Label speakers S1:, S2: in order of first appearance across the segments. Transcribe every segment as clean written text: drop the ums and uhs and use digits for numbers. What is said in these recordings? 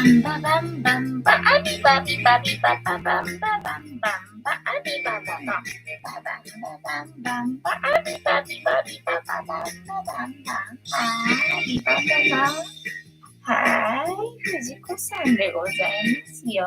S1: ンババンバンバアビバビバビバババンババンバンバアビバババンババンババンバンバアビバビバビバババンババンバンアビバババン。はい、藤子さんでございますよ。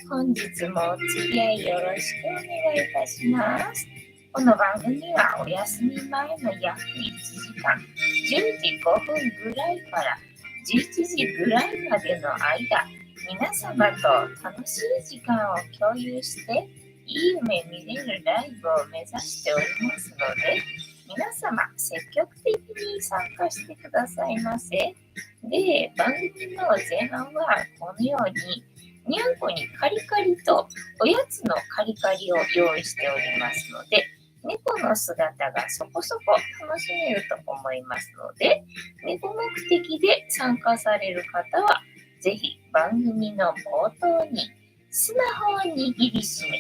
S1: 本日もお付き合いよろしくお願いいたします。この番組はお休み前の約1時間、10時5分ぐらいから11時ぐらいまでの間、皆様と楽しい時間を共有して、いい夢見れるライブを目指しておりますので、皆様積極的に参加してくださいませ。で、番組の前半はこのように、にゃんこにカリカリとおやつのカリカリを用意しておりますので、猫の姿がそこそこ楽しめると思いますので、猫目的で参加される方は、ぜひ番組の冒頭にスマホを握りしめ、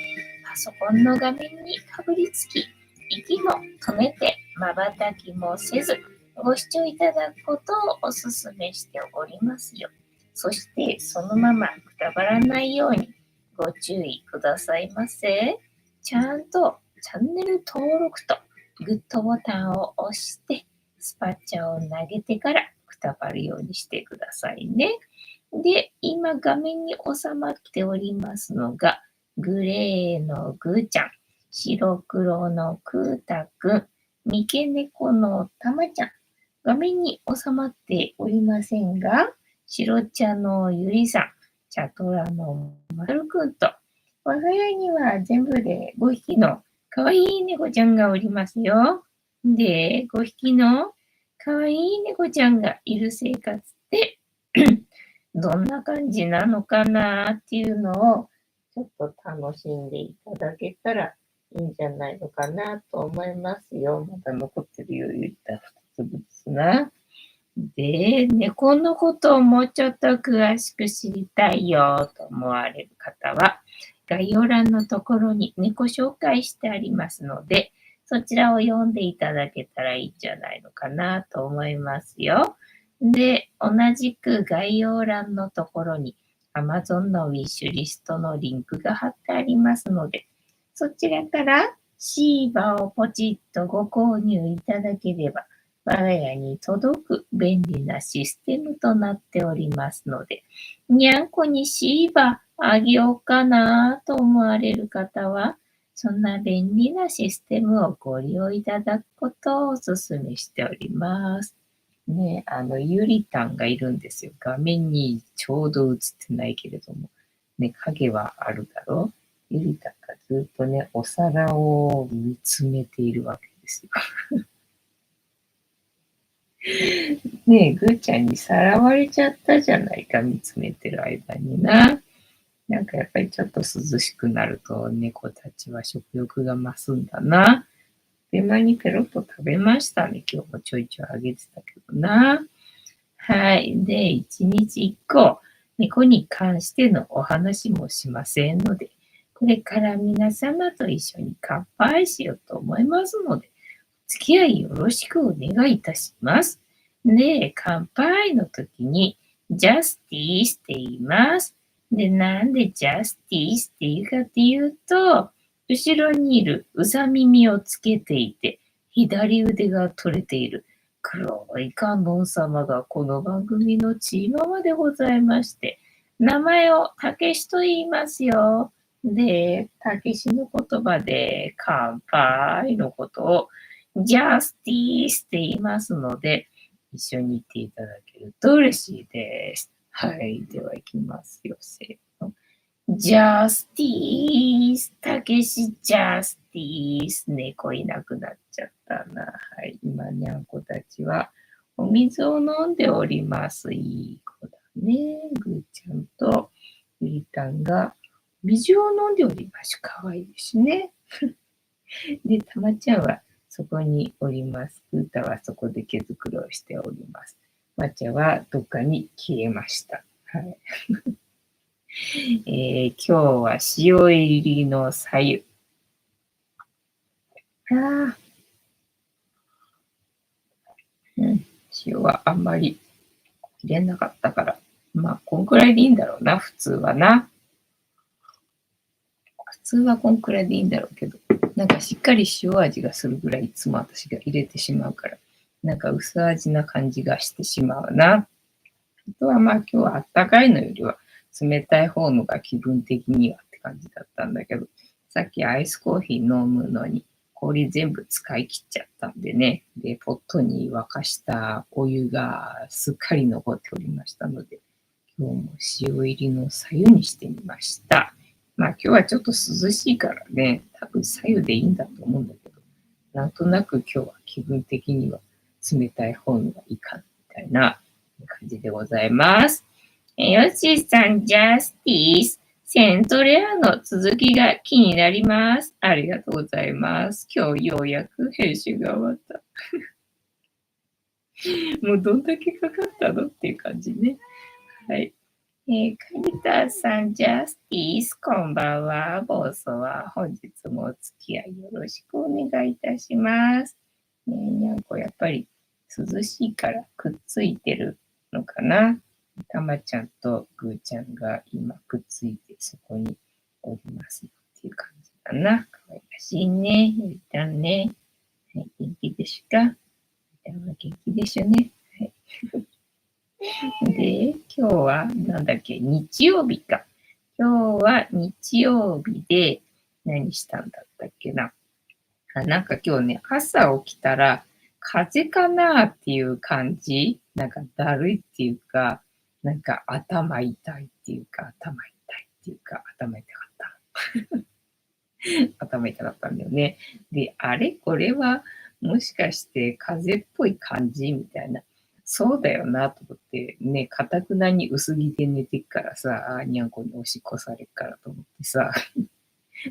S1: パソコンの画面にかぶりつき、息も止めて瞬きもせず、ご視聴いただくことをお勧めしておりますよ。そしてそのままくたばらないようにご注意くださいませ。ちゃんとチャンネル登録とグッドボタンを押してスパチャを投げてからくたばるようにしてくださいね。で、今画面に収まっておりますのがグレーのグーちゃん、白黒のクータくん、三毛猫のたまちゃん。画面に収まっておりませんが、白茶のゆりさん、茶トラのまるくんと、我が家には全部で5匹のかわいい猫ちゃんがおりますよ。で、5匹のかわいい猫ちゃんがいる生活ってどんな感じなのかなっていうのをちょっと楽しんでいただけたらいいんじゃないのかなと思いますよ。まだ残ってるよ、言った2つですな。で、猫のことをもうちょっと詳しく知りたいよと思われる方は、概要欄のところに猫紹介してありますので、そちらを読んでいただけたらいいんじゃないのかなと思いますよ。で、同じく概要欄のところに Amazon のウィッシュリストのリンクが貼ってありますので、そちらからシーバをポチッとご購入いただければ、我が家に届く便利なシステムとなっておりますので、にゃんこにシーバあげようかなと思われる方は、そんな便利なシステムをご利用いただくことをお勧めしております。ね、ゆりたんがいるんですよ。画面にちょうど映ってないけれども、ね、影はあるだろう。ゆりたんがずっとね、お皿を見つめているわけですよ。ねえ、ぐーちゃんにさらわれちゃったじゃないか、見つめてる間にな。なんかやっぱりちょっと涼しくなると猫たちは食欲が増すんだな。手間にペロッと食べましたね。今日もちょいちょいあげてたけどな。はい。で、一日一個、猫に関してのお話もしませんので、これから皆様と一緒に乾杯しようと思いますので、付き合いよろしくお願いいたします。で、乾杯の時に、ジャスティースって言います。で、なんでジャスティースって言うかっていうと、後ろにいるうさ耳をつけていて、左腕が取れている黒い観音様がこの番組のチーママでございまして、名前をたけしと言いますよ。で、たけしの言葉で乾杯のことをジャスティースって言いますので、一緒に言っていただけると嬉しいです。はい。では行きますよ。せーの。ジャスティース。たけしジャスティース。猫いなくなっちゃったな。はい。今、にゃんこたちはお水を飲んでおります。いい子だね。ぐーちゃんとゆりたんが水を飲んでおります。かわいいですね。で、たまちゃんはそこにおります。うーたはそこで毛づくろいをしております。まちゃはどっかに消えました。はい。今日は塩入りの白湯。ああ、うん。塩はあんまり入れなかったから、まあ、こんくらいでいいんだろうな、普通はな。普通はこんくらいでいいんだろうけど、なんかしっかり塩味がするぐらいいつも私が入れてしまうから、なんか薄味な感じがしてしまうな。あとはまあ今日はあったかいのよりは冷たい方のが気分的にはって感じだったんだけど、さっきアイスコーヒー飲むのに氷全部使い切っちゃったんでね、で、ポットに沸かしたお湯がすっかり残っておりましたので、今日も塩入りの白湯にしてみました。まあ今日はちょっと涼しいからね、多分白湯でいいんだと思うんだけど、なんとなく今日は気分的には冷たい方のがいいかなみたいな感じでございます。ヨッシーさん、ジャスティス。セントレアの続きが気になります。ありがとうございます。今日ようやく編集が終わった。もうどんだけかかったのっていう感じね。はい。カリタさん、ジャスティス、こんばんは。ボーソは本日もお付き合いよろしくお願いいたします。にゃんこ、やっぱり涼しいからくっついてるのかな。たまちゃんとぐーちゃんが今くっついてそこにおりますっていう感じかな。かわいらしいね。ゆりたんね。はい、元気でしゅか？ゆりたんは元気でしょね。はい。で、今日はなんだっけ、日曜日か。今日は日曜日で何したんだったっけな。なんか今日ね、朝起きたら風邪かなっていう感じ。なんかだるいっていうか、なんか頭痛いっていうか、頭痛いっていうか、頭痛かった。頭痛かったんだよね。で、あれこれはもしかして風邪っぽい感じみたいな。そうだよなと思って、ね、かたくなに薄着で寝てっからさ、にゃんこにおしっこされっからと思ってさ、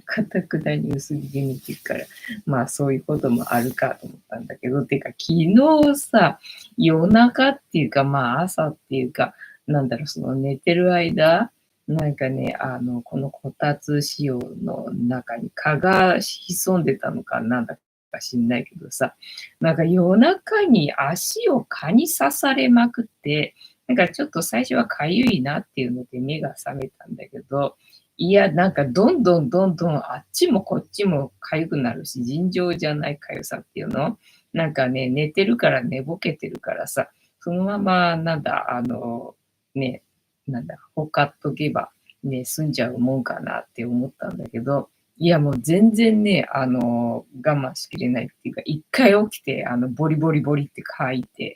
S1: かたくなに薄着で寝てっから、まあそういうこともあるかと思ったんだけど、てか昨日さ、夜中っていうかまあ朝っていうか、なんだろう、その寝てる間、なんかね、このこたつ仕様の中に蚊が潜んでたのかなんだか知んないけどさ、なんか夜中に足を蚊に刺されまくって、なんかちょっと最初はかゆいなっていうので目が覚めたんだけど、いや、なんかどんどんどんどんあっちもこっちも痒くなるし、尋常じゃない痒さっていうの？なんかね、寝てるから寝ぼけてるからさ、そのままなんだ、ね、なんだ、ほかっとけば、ね、済んじゃうもんかなって思ったんだけど、いやもう全然ね、我慢しきれないっていうか、一回起きて、ボリボリボリって書いて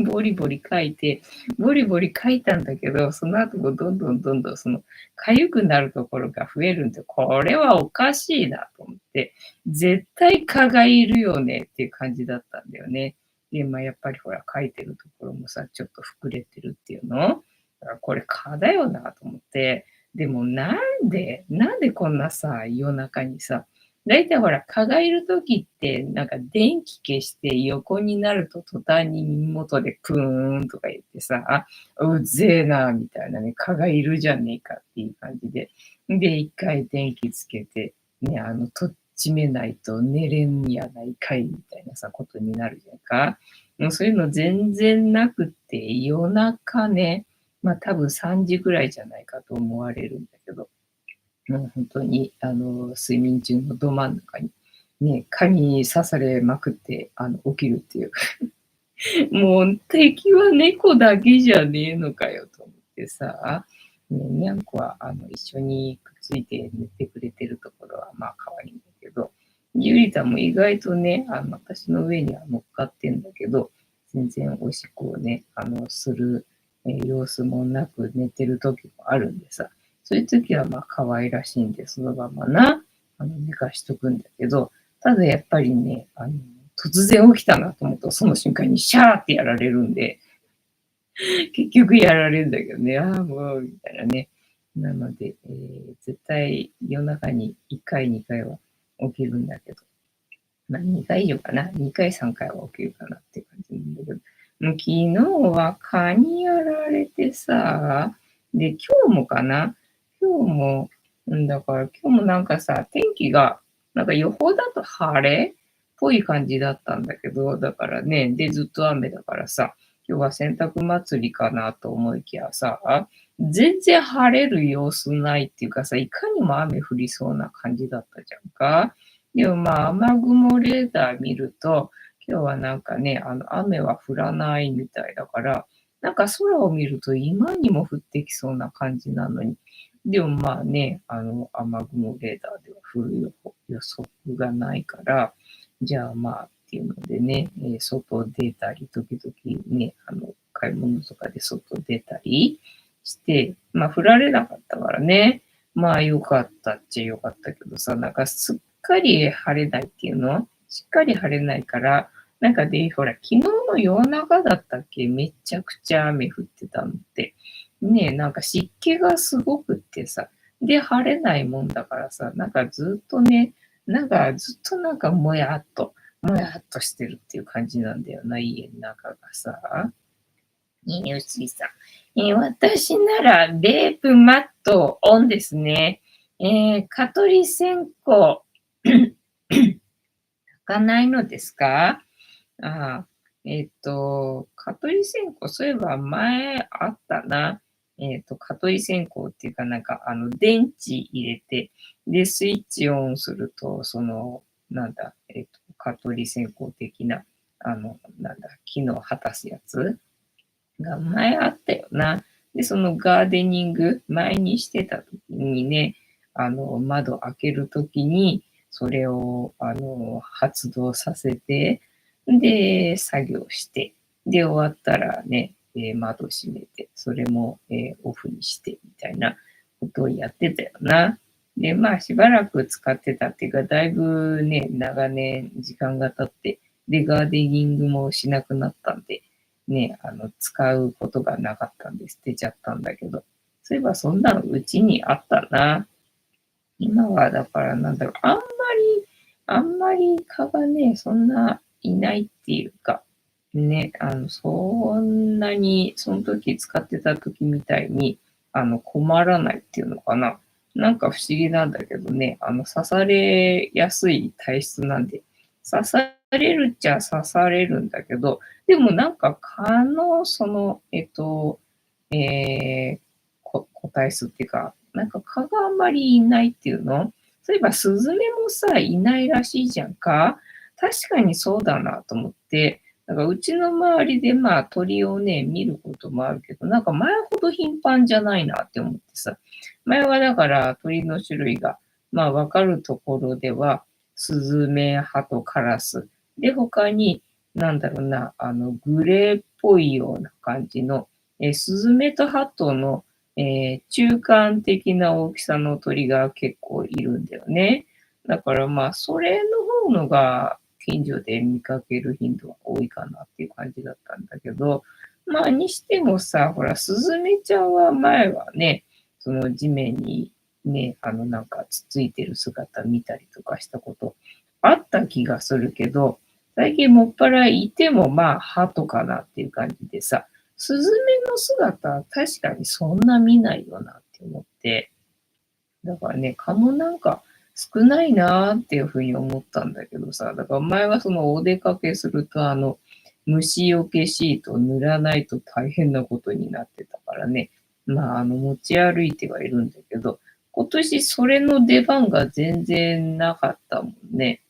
S1: ボリボリ書いて、ボリボリ書いたんだけど、その後もどんどんどんどんその痒くなるところが増えるんで、これはおかしいなと思って、絶対蚊がいるよねっていう感じだったんだよね。で、まあやっぱりほら書いてるところもさ、ちょっと膨れてるっていうの？だからこれ蚊だよなと思って、でもなんでこんなさ、夜中にさ、だいたいほら、蚊がいる時って、なんか電気消して横になると途端に耳元でプーンとか言ってさ、あ、うぜえな、みたいなね、蚊がいるじゃねえかっていう感じで。で、一回電気つけて、ね、とっちめないと寝れんやないかい、みたいなさ、ことになるじゃんか。もうそういうの全然なくって、夜中ね、まあ多分3時ぐらいじゃないかと思われるんだけど、もう本当に、睡眠中のど真ん中に、ね、蚊に刺されまくって、起きるっていう。もう敵は猫だけじゃねえのかよと思ってさ、ね、にゃんこは、一緒にくっついて寝てくれてるところは、まあ可愛いんだけど、ゆりたも意外とね、私の上には乗っかってんだけど、全然おしっこをね、する、様子もなく寝てる時もあるんでさ、そういう時はまあ可愛らしいんで、そのままな、寝かしとくんだけど、ただやっぱりね、突然起きたなと思うと、その瞬間にシャーってやられるんで、結局やられるんだけどね、ああ、もう、みたいなね。なので、絶対夜中に1回、2回は起きるんだけど、まあ2回以上かな。2回、3回は起きるかなっていう感じなんだけど、もう昨日は蚊にやられてさ、で、今日もかな。今日も、だから今日もなんかさ、天気が、なんか予報だと晴れっぽい感じだったんだけど、だからね、で、ずっと雨だからさ、
S2: 今日は洗濯祭りかなと思いきやさ、全然晴れる様子ないっていうかさ、いかにも雨降りそうな感じだったじゃんか。でもまあ、雨雲レーダー見ると、今日はなんかね、雨は降らないみたいだから、なんか空を見ると今にも降ってきそうな感じなのに、でもまあね、雨雲レーダーでは降る予測がないから、じゃあまあっていうのでね、外出たり、時々ね、買い物とかで外出たりして、まあ降られなかったからね、まあ良かったっちゃ良かったけどさ、なんかすっかり晴れないっていうのしっかり晴れないから、なんかで、ほら、昨日の夜中だったっけめちゃくちゃ雨降ってたのって。ねえ、なんか湿気がすごくってさ、で、晴れないもんだからさ、なんかずっとね、なんかずっとなんかもやっとしてるっていう感じなんだよな、家の中がさ。いいね、うちさん。私なら、レープマットオンですね。蚊取り線香、開かないのですか？ああ、蚊取り線香、そういえば前あったな。蚊取り線香っていうか、なんか、電池入れて、で、スイッチオンすると、なんだ、蚊取り線香的な、なんだ、機能を果たすやつが前あったよな。で、そのガーデニング、前にしてた時にね、窓開ける時に、それを、発動させて、で、作業して、で、終わったらね、窓閉めて、それも、オフにして、みたいなことをやってたよな。で、まあ、しばらく使ってたっていうか、だいぶね、長年時間が経って、で、ガーデニングもしなくなったんで、ね、使うことがなかったんで捨てちゃったんだけど、そういえばそんなのうちにあったな。今はだからなんだろう、あんまり蚊がね、そんないないっていうか、ね、そんなに、その時使ってた時みたいに、困らないっていうのかな。なんか不思議なんだけどね、刺されやすい体質なんで、刺されるっちゃ刺されるんだけど、でもなんか蚊のえー個体数っていうか、なんか蚊があんまりいないっていうのそういえばスズメもさ、いないらしいじゃんか。確かにそうだなと思って、なんかうちの周りでまあ鳥をね、見ることもあるけど、なんか前ほど頻繁じゃないなって思ってさ。前はだから鳥の種類が、まあわかるところでは、スズメ、ハト、カラス。で、他に、なんだろうな、グレーっぽいような感じの、スズメとハトの、中間的な大きさの鳥が結構いるんだよね。だからまあ、それの方のが近所で見かける頻度は多いかなっていう感じだったんだけど、まあ、にしてもさ、ほら、スズメちゃんは前はね、その地面にね、なんかつついてる姿見たりとかしたことあった気がするけど、最近もっぱらいてもまあ、鳩かなっていう感じでさ、スズメの姿は確かにそんな見ないよなって思って、だからね、蚊もなんか少ないなーっていうふうに思ったんだけどさ、だから前はそのお出かけすると虫除けシートを塗らないと大変なことになってたからね、まあ持ち歩いてはいるんだけど、今年それの出番が全然なかったもんね。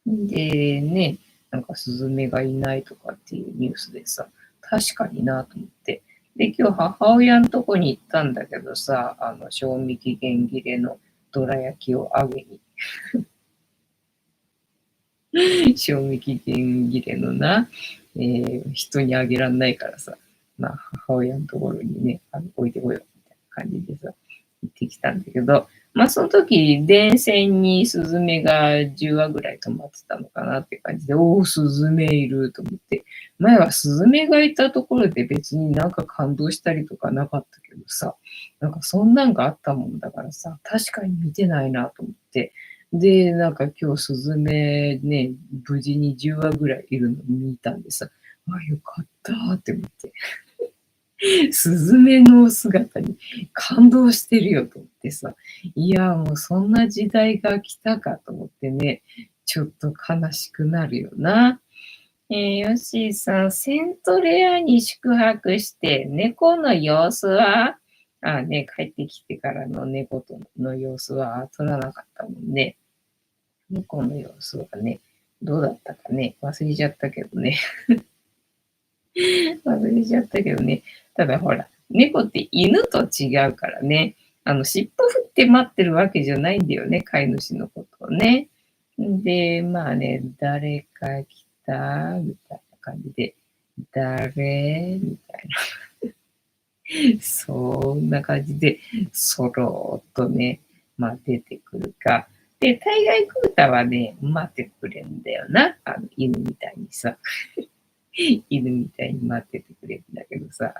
S2: でね、なんかスズメがいないとかっていうニュースでさ、確かになと思って。で、今日母親のとこに行ったんだけどさ、賞味期限切れのどら焼きをあげに、賞味期限切れのな、人にあげらんないからさ、まあ母親のところにね、置いてこようみたいな感じでさ、行ってきたんだけど、まあその時、電線にスズメが10羽ぐらい止まってたのかなって感じで、おお、スズメいると思って、前はスズメがいたところで別になんか感動したりとかなかったけどさ、なんかそんなんがあったもんだからさ、確かに見てないなと思って、で、なんか今日スズメね、無事に10羽ぐらいいるのを見たんでさ、あ、よかったって思って。スズメの姿に感動してるよと思ってさ、いや、もうそんな時代が来たかと思ってね、ちょっと悲しくなるよな。ヨッシーさん、セントレアに宿泊して、猫の様子は帰ってきてからの猫との様子は撮らなかったもんね。猫の様子はね、どうだったかね、忘れちゃったけどね。忘れちゃったけどね。ただほら、猫って犬と違うからね。尻尾振って待ってるわけじゃないんだよね、飼い主のことをね。で、まあね、誰か来たみたいな感じで、誰みたいな。そんな感じで、そろっとね、まあ出てくるか。で、大概クータはね、待ってくれんだよな。犬みたいにさ。犬みたいに待っててくれるんだけどさ。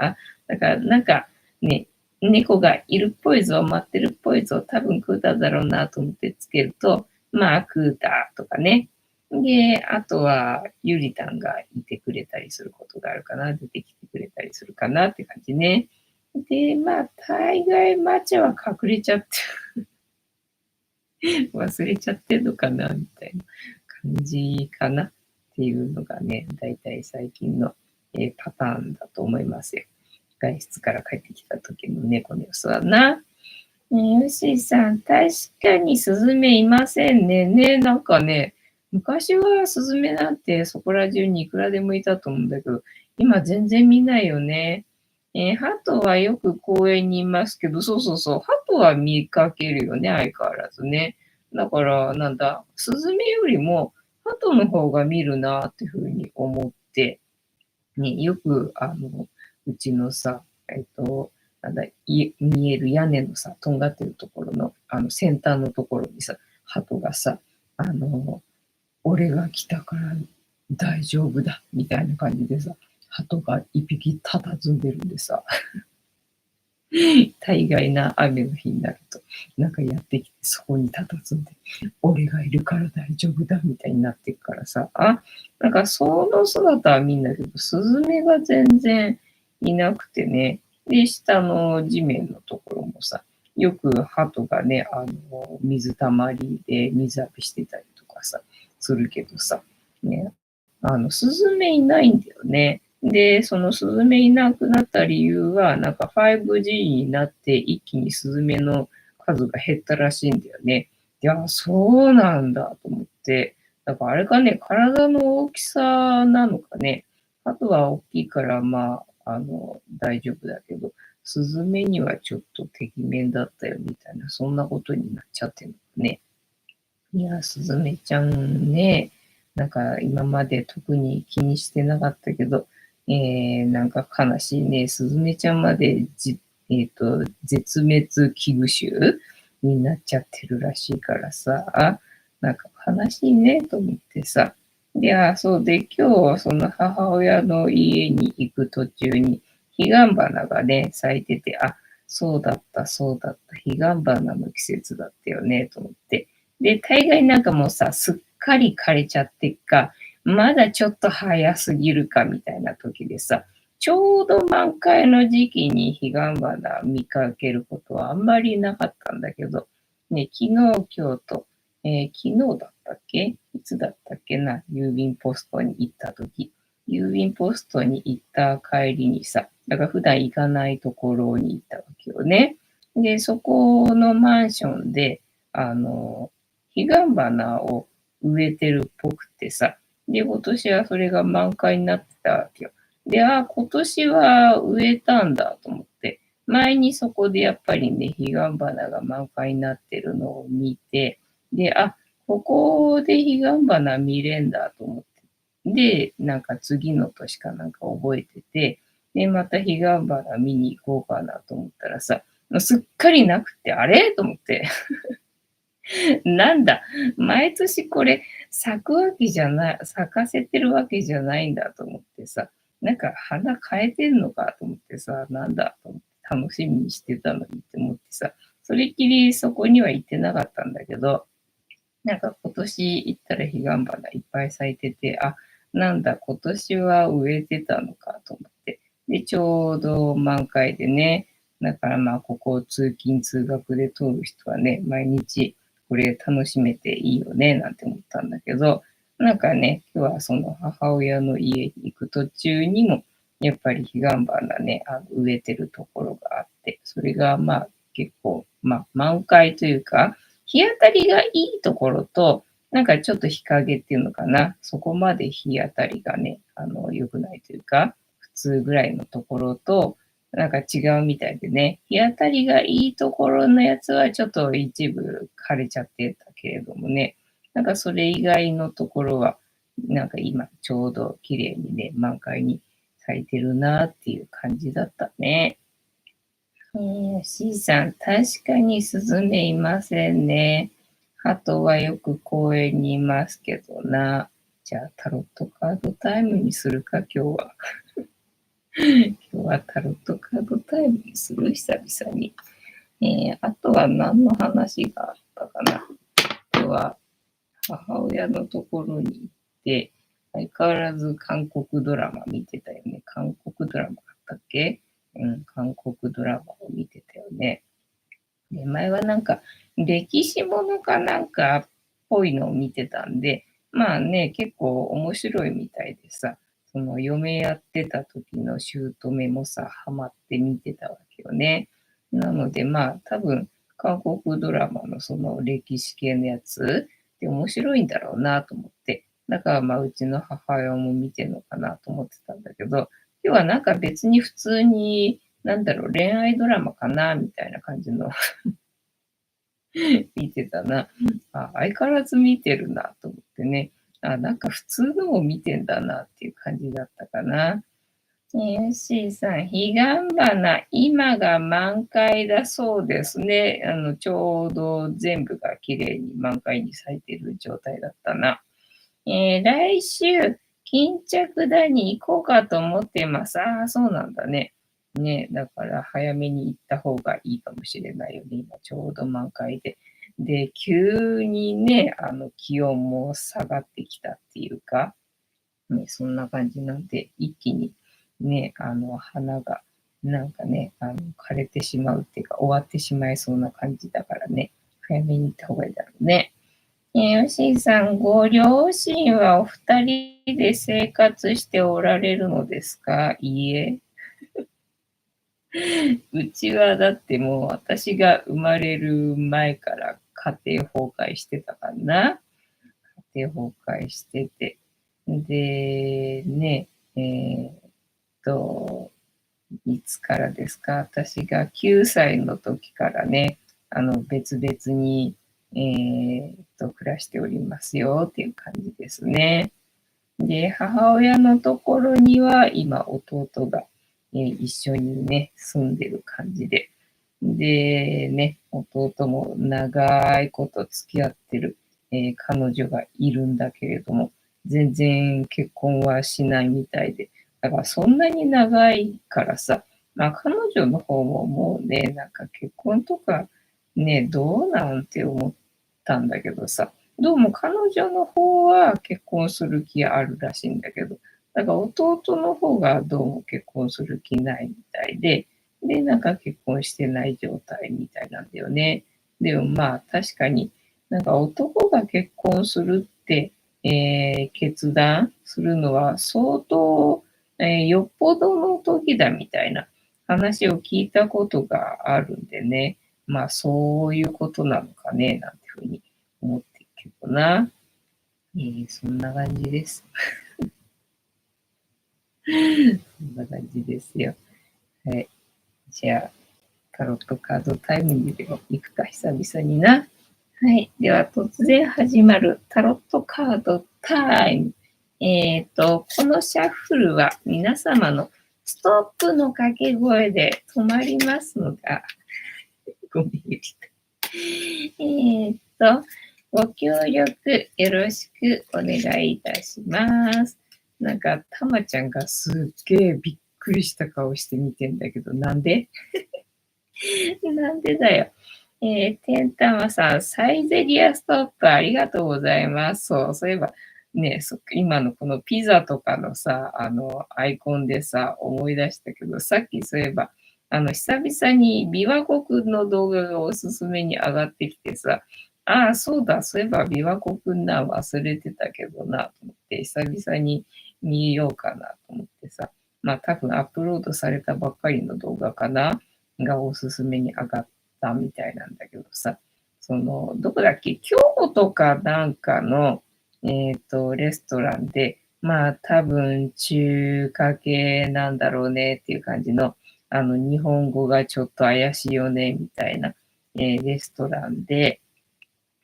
S2: だからなんかね、猫がいるっぽいぞ、待ってるっぽいぞ、多分クーターだろうなと思ってつけると、まあクーターとかね。で、あとはゆりたんがいてくれたりすることがあるかな、出てきてくれたりするかなって感じね。で、まあ大概マチャは隠れちゃって忘れちゃってんのかなみたいな感じかなっていうのがね、だいたい最近の、パターンだと思いますよ。外出から帰ってきた時の猫の様子はな。ヨッシーさん、確かにスズメいませんね。ね、なんかね、昔はスズメなんてそこら中にいくらでもいたと思うんだけど、今全然見ないよね。鳩はよく公園にいますけど、そうそうそう、鳩は見かけるよね、相変わらずね。だから、なんだ、スズメよりも鳩の方が見るなっていうふうに思って、ね、よく、うちのさ、なんだ、見える屋根のさ、とんがってるところの、先端のところにさ、鳩がさ、あの、俺が来たから大丈夫だ、みたいな感じでさ、鳩が一匹佇んでるんでさ、大概な雨の日になると、なんかやってきて、そこに佇んで、俺がいるから大丈夫だ、みたいになってくからさ、なんかその姿は見んだけど、スズメが全然いなくてね、で、下の地面のところもさ、よく鳩がね、水たまりで水浴びしてたりとかさ、するけどさ、ね、スズメいないんだよね。で、そのスズメいなくなった理由は、なんか 5G になって一気にスズメの数が減ったらしいんだよね。いや、そうなんだと思って。だからあれかね、体の大きさなのかね。あとは大きいから、まあ、大丈夫だけど、スズメにはちょっとてきめんだったよみたいな、そんなことになっちゃってるのね。いや、スズメちゃんね、なんか今まで特に気にしてなかったけど、なんか悲しいね。スズメちゃんまで絶滅危惧種になっちゃってるらしいからさ、なんか悲しいねと思ってさ。そうで、今日その母親の家に行く途中に、彼岸花がね、咲いてて、そうだった、そうだった、彼岸花の季節だったよね、と思って。で、大概なんかもうさ、すっかり枯れちゃってっか、まだちょっと早すぎるかみたいな時でさ、ちょうど満開の時期に彼岸花見かけることはあんまりなかったんだけど、ね、昨日、今日と、昨日だったっけいつだったっけな、郵便ポストに行った時。郵便ポストに行った帰りにさ、だから普段行かないところに行ったわけよね。で、そこのマンションで、あの、彼岸花を植えてるっぽくてさ、で、今年はそれが満開になってたわけよ。で、今年は植えたんだと思って、前にそこでやっぱりね、彼岸花が満開になってるのを見て、で、ここで彼岸花見れんだと思って、で、なんか次の年かなんか覚えてて、で、また彼岸花見に行こうかなと思ったらさ、すっかりなくて、あれと思って。なんだ、毎年これ咲くわけじゃない、咲かせてるわけじゃないんだと思ってさ、なんか花変えてんのかと思ってさ、なんだと思って楽しみにしてたのにって思ってさ、それっきりそこには行ってなかったんだけど、なんか今年行ったら彼岸花いっぱい咲いてて、なんだ、今年は植えてたのかと思って。で、ちょうど満開でね、だからまあ、ここを通勤通学で通る人はね、毎日これ楽しめていいよね、なんて思ったんだけど、なんかね、今日はその母親の家に行く途中にも、やっぱり彼岸花ね、植えてるところがあって、それがまあ結構、まあ満開というか、日当たりがいいところと、なんかちょっと日陰っていうのかな、そこまで日当たりがね、良くないというか、普通ぐらいのところと、なんか違うみたいでね、日当たりがいいところのやつはちょっと一部枯れちゃってたけれどもね、なんかそれ以外のところは、なんか今ちょうど綺麗にね、満開に咲いてるなっていう感じだったね。C さん、確かにスズメいませんね。鳩はよく公園にいますけどな。じゃあタロットカードタイムにするか、今日は。今日はタロットカードタイムにする、久々に。あとは何の話があったかな。今日は母親のところに行って、相変わらず韓国ドラマ見てたよね。韓国ドラマだったっけ？韓国ドラマを見てたよね。で、前はなんか、歴史ものかなんかっぽいのを見てたんで、まあね、結構面白いみたいでさ、その嫁やってた時の姑もさ、ハマって見てたわけよね。なのでまあ多分、韓国ドラマのその歴史系のやつって面白いんだろうなと思って、だからまあうちの母親も見てるのかなと思ってたんだけど、今日はなんか別に普通に、なんだろう、恋愛ドラマかなみたいな感じの見てたな。相変わらず見てるなと思ってね。なんか普通のを見てんだなっていう感じだったかな。C さん、彼岸花、今が満開だそうですね。ちょうど全部が綺麗に満開に咲いてる状態だったな。来週、巾着田に行こうかと思ってます。そうなんだね。ね、だから早めに行った方がいいかもしれないよね。今ちょうど満開で。で、急にね、気温も下がってきたっていうか、ね、そんな感じなんで、一気にね、花が、なんかね、枯れてしまうっていうか、終わってしまいそうな感じだからね、早めに行った方がいいだろうね。よしさん、ご両親はお二人で生活しておられるのですか？いいえ。うちはだってもう私が生まれる前から家庭崩壊してたかな。家庭崩壊してて。で、ね、と、いつからですか？私が9歳の時からね、別々に、暮らしておりますよっていう感じですね。で、母親のところには今弟が、一緒にね、住んでる感じで。で、ね、弟も長いこと付き合ってる、彼女がいるんだけれども、全然結婚はしないみたいで。だからそんなに長いからさ、まあ彼女の方ももうね、なんか結婚とかね、どうなんて思ったんだけどさ、どうも彼女の方は結婚する気あるらしいんだけど、だから弟の方がどうも結婚する気ないみたいで、で、なんか結婚してない状態みたいなんだよね。でもまあ確かになんか男が結婚するって、決断するのは相当、よっぽどの時だみたいな話を聞いたことがあるんでね。まあそういうことなのかね、なんていうふうに思ってるけどな。そんな感じです。そんな感じですよ。はい。じゃあ、タロットカードタイムにでも行くか、久々にな。はい。では、突然始まるタロットカードタイム。このシャッフルは皆様のストップの掛け声で止まりますのが、ごめん、ゆりご協力よろしくお願いいたします。なんか、たまちゃんがすっげえびっくりした顔して見てんだけど、なんでなんでだよ。てんたまさん、サイゼリアストップありがとうございます。そういえば、ね、今のこのピザとかのさ、アイコンでさ、思い出したけど、さっきそういえば、久々に琵琶湖くんの動画がおすすめに上がってきてさ、ああ、そうだ、そういえば琵琶湖くんな、忘れてたけどな、と思って、久々に見ようかなと思ってさ。まあ多分アップロードされたばっかりの動画かながおすすめに上がったみたいなんだけどさ。どこだっけ京都かなんかの、レストランで、まあ多分中華系なんだろうねっていう感じの、日本語がちょっと怪しいよね、みたいな、レストランで、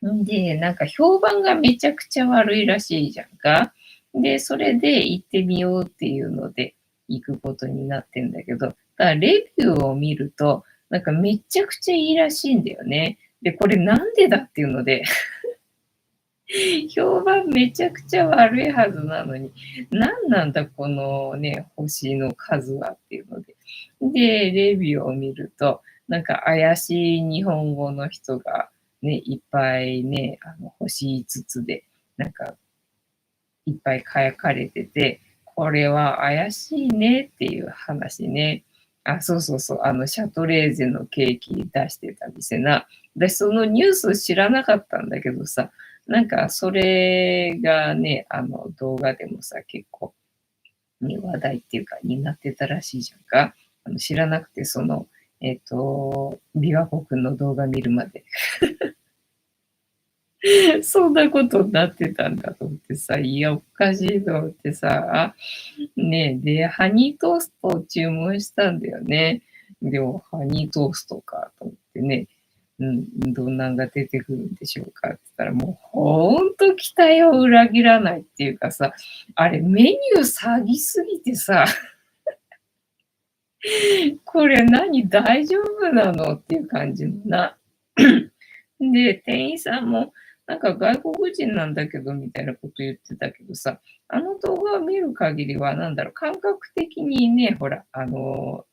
S2: で、なんか評判がめちゃくちゃ悪いらしいじゃんか。で、それで行ってみようっていうので行くことになってんだけど、だからレビューを見ると、なんかめちゃくちゃいいらしいんだよね。で、これなんでだっていうので、評判めちゃくちゃ悪いはずなのに、何なんだこのね、星の数はっていうので。で、レビューを見ると、なんか怪しい日本語の人がね、いっぱいね、星5つで、なんかいっぱい書かれてて、これは怪しいねっていう話ね。あ、そうそうそう、シャトレーゼのケーキ出してた店な。私そのニュース知らなかったんだけどさ、なんかそれがね、動画でもさ、結構、ね、話題っていうかになってたらしいじゃんか。知らなくて、琵琶湖くんの動画見るまでそんなことになってたんだと思ってさ、いや、おかしいと思ってさ、ねえ、で、ハニートーストを注文したんだよね。でも、ハニートーストかと思ってね、どんなんが出てくるんでしょうかって言ったら、もうほんと期待を裏切らないっていうかさ、あれメニュー詐欺すぎてさ、これ何大丈夫なのっていう感じのな。で、店員さんも、なんか外国人なんだけどみたいなこと言ってたけどさ、あの動画を見る限りは、なんだろう、感覚的にね、ほら、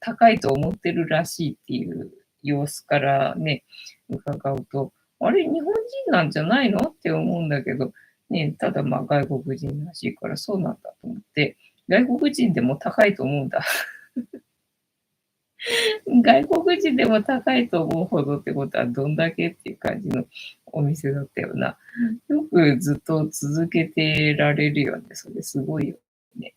S2: 高いと思ってるらしいっていう様子からね、伺うと、あれ、日本人なんじゃないのって思うんだけど、ね、ただまあ外国人らしいからそうなんだと思って、外国人でも高いと思うんだ。外国人でも高いと思うほどってことはどんだけっていう感じのお店だったよな。よくずっと続けてられるよね。それすごいよね。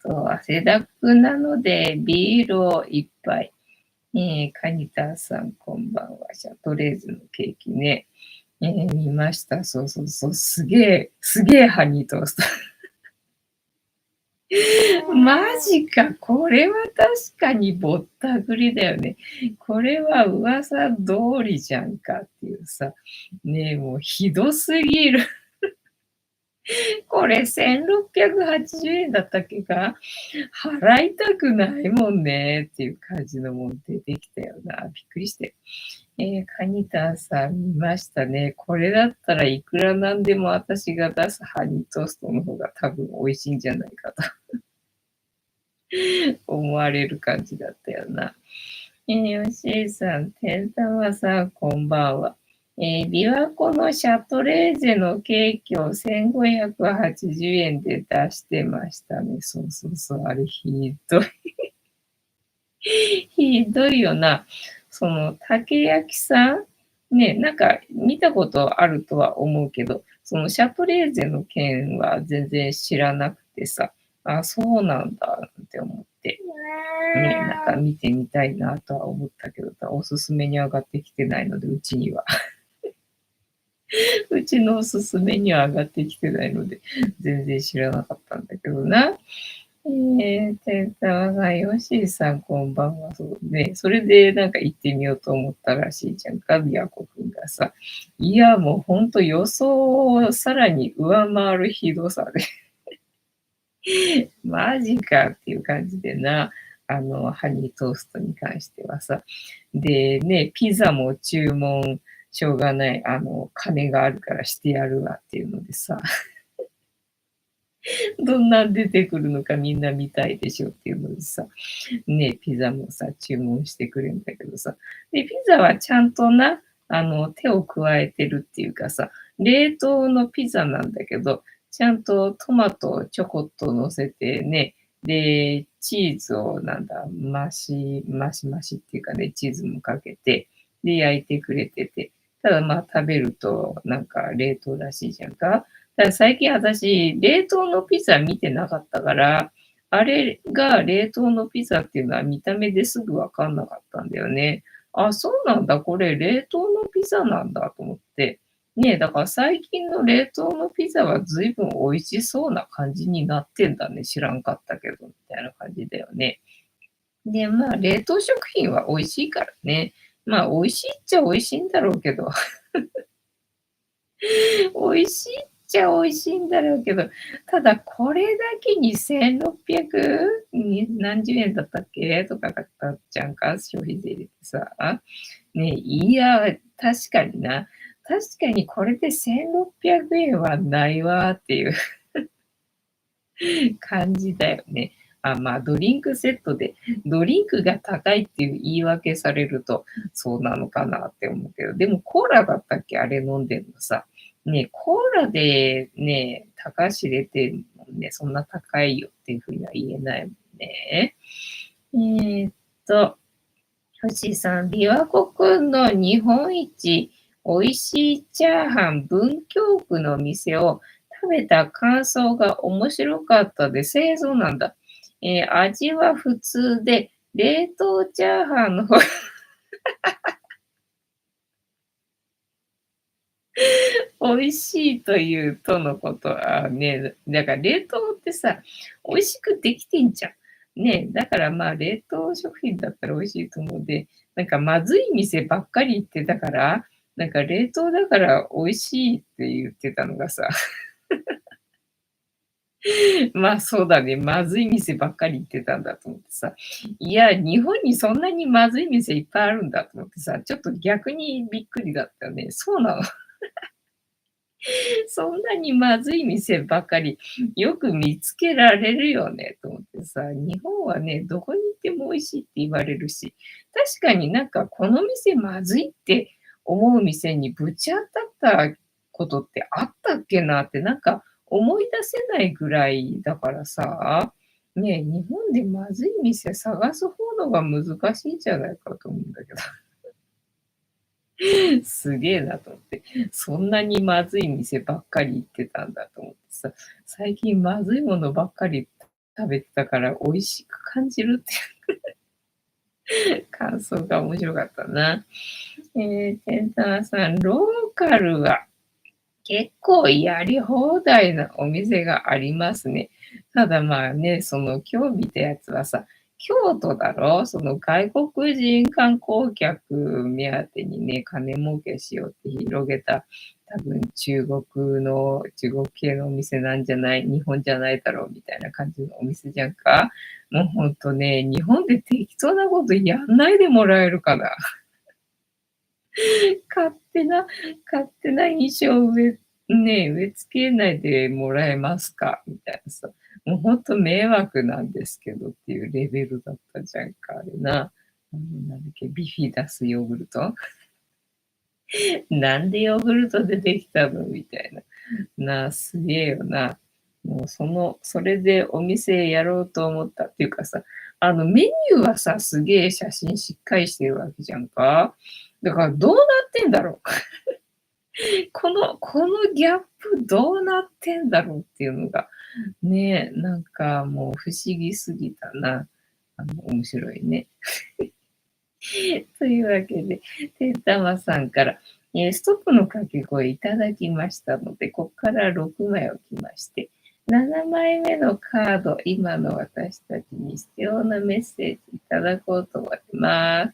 S2: 汗だくなのでビールを一杯。カニタさんこんばんは。シャトレーズのケーキね。見ました。そうそうそう。すげえ、すげえハニートースト。マジか。これは確かにぼったくりだよね。これは噂通りじゃんかっていうさ。ねえ、もうひどすぎる。これ1680円だったっけか払いたくないもんねっていう感じのもん出てきたよな。びっくりして。カニタンさん見ましたね。これだったらいくらなんでも私が出すハニートーストの方が多分美味しいんじゃないかと思われる感じだったよな。よしーさん、てんたまさん、こんばんは。琵琶湖のシャトレーゼのケーキを1580円で出してましたね。そうそうそう、あれひどい。ひどいよな。竹焼さんね、なんか見たことあるとは思うけど、そのシャトレーゼの件は全然知らなくてさ、あ、そうなんだって思って。ね、なんか見てみたいなとは思ったけど、おすすめに上がってきてないので、うちには。うちのおすすめには上がってきてないので、全然知らなかったんだけどな。てんたまさん、よしーさん、こんばんは。そうね。それでなんか行ってみようと思ったらしいじゃんか、びやこくんがさ。いや、もうほんと予想をさらに上回るひどさでマジかっていう感じでな、ハニートーストに関してはさ。で、ね、ピザも注文しょうがない、金があるからしてやるわっていうのでさ、どんなん出てくるのかみんな見たいでしょっていうのでさ、ね、ピザもさ、注文してくれるんだけどさ。で、ピザはちゃんとな、手を加えてるっていうかさ、冷凍のピザなんだけど、ちゃんとトマトをちょこっと乗せてね、で、チーズをなんだ、マシマシっていうかね、チーズもかけて、で、焼いてくれてて、ただまあ食べるとなんか冷凍らしいじゃんか。ただ最近私、冷凍のピザ見てなかったから、あれが冷凍のピザっていうのは見た目ですぐわかんなかったんだよね。あ、そうなんだ、これ冷凍のピザなんだと思って。ねえ、だから最近の冷凍のピザは随分美味しそうな感じになってんだね。知らんかったけど、みたいな感じだよね。で、まあ、冷凍食品は美味しいからね。まあ、美味しいっちゃ美味しいんだろうけど、美味しいっちゃ美味しいんだろうけど、ただこれだけに1600に何十円だったっけとかだったじゃんか、消費税入れてさ。ね、いや、確かにな。確かにこれで1600円はないわっていう感じだよね。あ、まあ、ドリンクセットで、ドリンクが高いっていう言い訳されると、そうなのかなって思うけど、でもコーラだったっけ？あれ飲んでんのさ。ね、コーラでね、高し入れてんもんね、そんな高いよっていう風には言えないもんね。えーっと、星さん、琵琶湖くんの日本一美味しいチャーハン文京区の店を食べた感想が面白かったで、製造なんだ。味は普通で、冷凍チャーハンの方が美味しいというとのこと。あね、だから冷凍ってさ、美味しくできてんじゃん。ね、だからまあ冷凍食品だったら美味しいと思うんで、なんかまずい店ばっかり行ってたから、なんか冷凍だから美味しいって言ってたのがさ、まあそうだね、まずい店ばっかり行ってたんだと思ってさ、いや、日本にそんなにまずい店いっぱいあるんだと思ってさ、ちょっと逆にびっくりだったよね。そうなの。そんなにまずい店ばかりよく見つけられるよねと思ってさ、日本はね、どこに行っても美味しいって言われるし、確かになんかこの店まずいって思う店にぶち当たったことってあったっけなってなんか思い出せないぐらいだからさ、ねえ、日本でまずい店探す方のが難しいんじゃないかと思うんだけど。すげえなと思って。そんなにまずい店ばっかり行ってたんだと思ってさ、最近まずいものばっかり食べてたから美味しく感じるっていう感想が面白かったな。天太さん、ローカルは結構やり放題なお店がありますね。ただまあね、その今日見たやつはさ、京都だろ、その外国人観光客目当てにね、金儲けしようって広げた、多分中国系のお店なんじゃない、日本じゃないだろうみたいな感じのお店じゃんか。もうほんとね、日本で適当なことやんないでもらえるかな。勝手な勝手な印象を植え付けないでもらえますかみたいなさ、もうほんと迷惑なんですけどっていうレベルだったじゃんか、あれな。なんだっけ、ビフィダスヨーグルト？なんでヨーグルト出てきたのみたいな。すげえよな。もうそれでお店やろうと思ったっていうかさ、メニューはさ、すげえ写真しっかりしてるわけじゃんか。だからどうなってんだろう。このギャップどうなってんだろうっていうのが、ね、なんかもう不思議すぎたな。面白いね。というわけで、てんたまさんから、ストップの掛け声いただきましたので、ここから6枚置きまして、7枚目のカード、今の私たちに必要なメッセージいただこうと思います。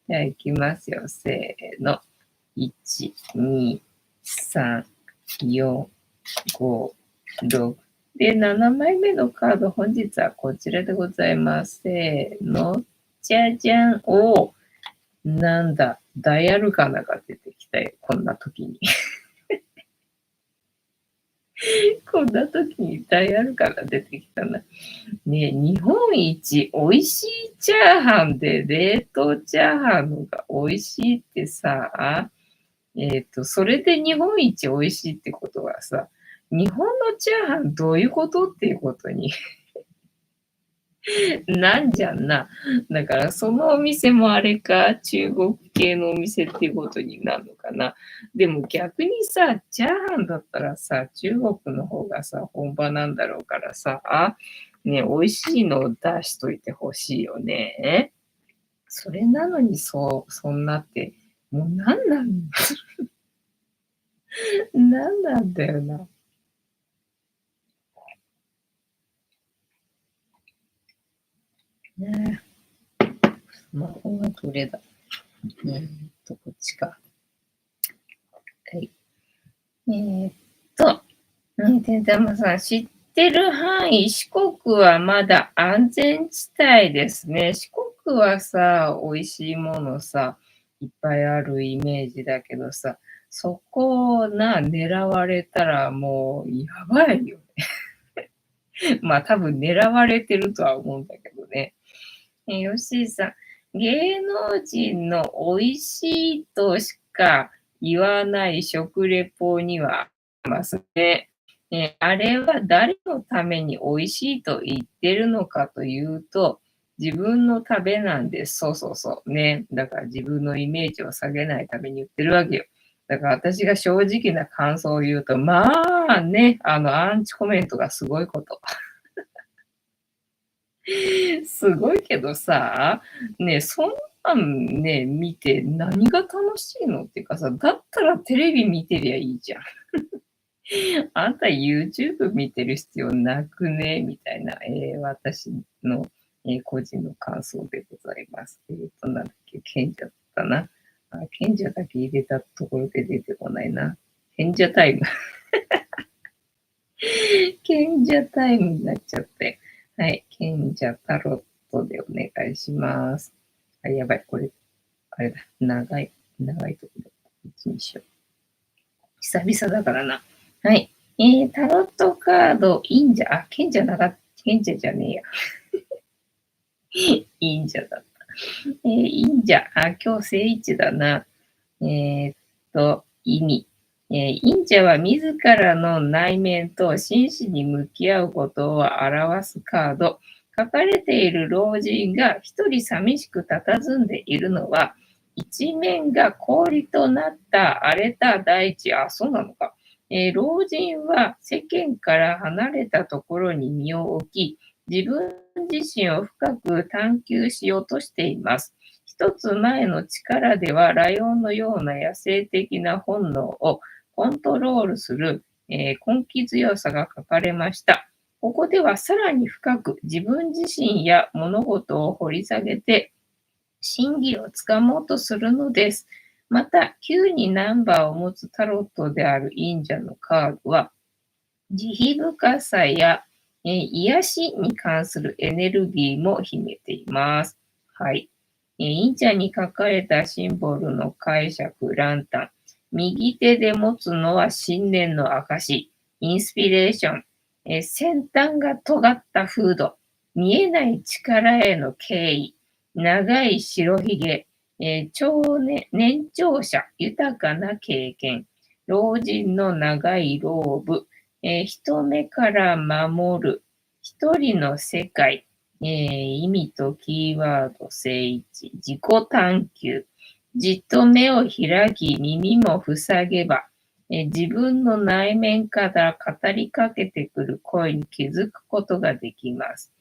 S2: では、いきますよ。せーの。1、2、3、4、5、6。で、7枚目のカード、本日はこちらでございます。せーの。じゃじゃん。なんだ、ダイヤルカナが出てきたよ。こんな時に。こんな時にダイヤルカナ出てきたな。ねえ、日本一美味しいチャーハンで冷凍チャーハンのが美味しいってさ、それで日本一美味しいってことはさ、日本のチャーハンどういうことっていうことになんじゃんな。だからそのお店もあれか、中国系のお店っていうことになるのかな。でも逆にさ、チャーハンだったらさ、中国の方がさ、本場なんだろうからさ、ね、美味しいのを出しといてほしいよね。それなのにそんなって、もうなんなんだよな。ねえ、スマホはどれだ。こっちか。はい。えーっと、天玉さん、知ってる範囲、四国はまだ安全地帯ですね。四国はさ、美味しいものさ、いっぱいあるイメージだけどさ、そこ狙われたらもうやばいよね。まあ多分狙われてるとは思うんだけどね。吉井さん、芸能人の美味しいとしか言わない食レポにはありますね。あれは誰のために美味しいと言ってるのかというと、自分のためなんです。そうそうそう。ね。だから自分のイメージを下げないために言ってるわけよ。だから私が正直な感想を言うと、まあね、アンチコメントがすごいこと。すごいけどさ、ね、そんなんね、見て何が楽しいのっていうかさ、だったらテレビ見てりゃいいじゃん。あんた YouTube 見てる必要なくねみたいな、私の、個人の感想でございます。なんだっけ、賢者だったな。賢者だけ入れたところで出てこないな。賢者タイム。賢者タイムになっちゃって。はい。賢者タロットでお願いします。やばい。これ、あれだ。長いところ。こっちにしよう。久々だからな。はい。タロットカード、忍者。賢者なかった。賢者じゃねえや。忍者だった。忍者。今日正位置だな。意味。忍者は自らの内面と真摯に向き合うことを表すカード。書かれている老人が一人寂しく佇んでいるのは、一面が氷となった荒れた大地。そうなのか。老人は世間から離れたところに身を置き、自分自身を深く探求しようとしています。一つ前の力ではライオンのような野生的な本能をコントロールする、根気強さが書かれました。ここではさらに深く自分自身や物事を掘り下げて真偽をつかもうとするのです。また、9にナンバーを持つタロットである忍者のカードは、慈悲深さや、癒しに関するエネルギーも秘めています。はい。忍者に書かれたシンボルの解釈、ランタン。右手で持つのは信念の証、インスピレーション。先端が尖ったフード。見えない力への敬意。長い白ひげ。年長者、豊かな経験。老人の長いローブ。人目から守る。一人の世界。意味とキーワード、正位置。自己探求。じっと目を開き、耳も塞げば、自分の内面から語りかけてくる声に気づくことができます。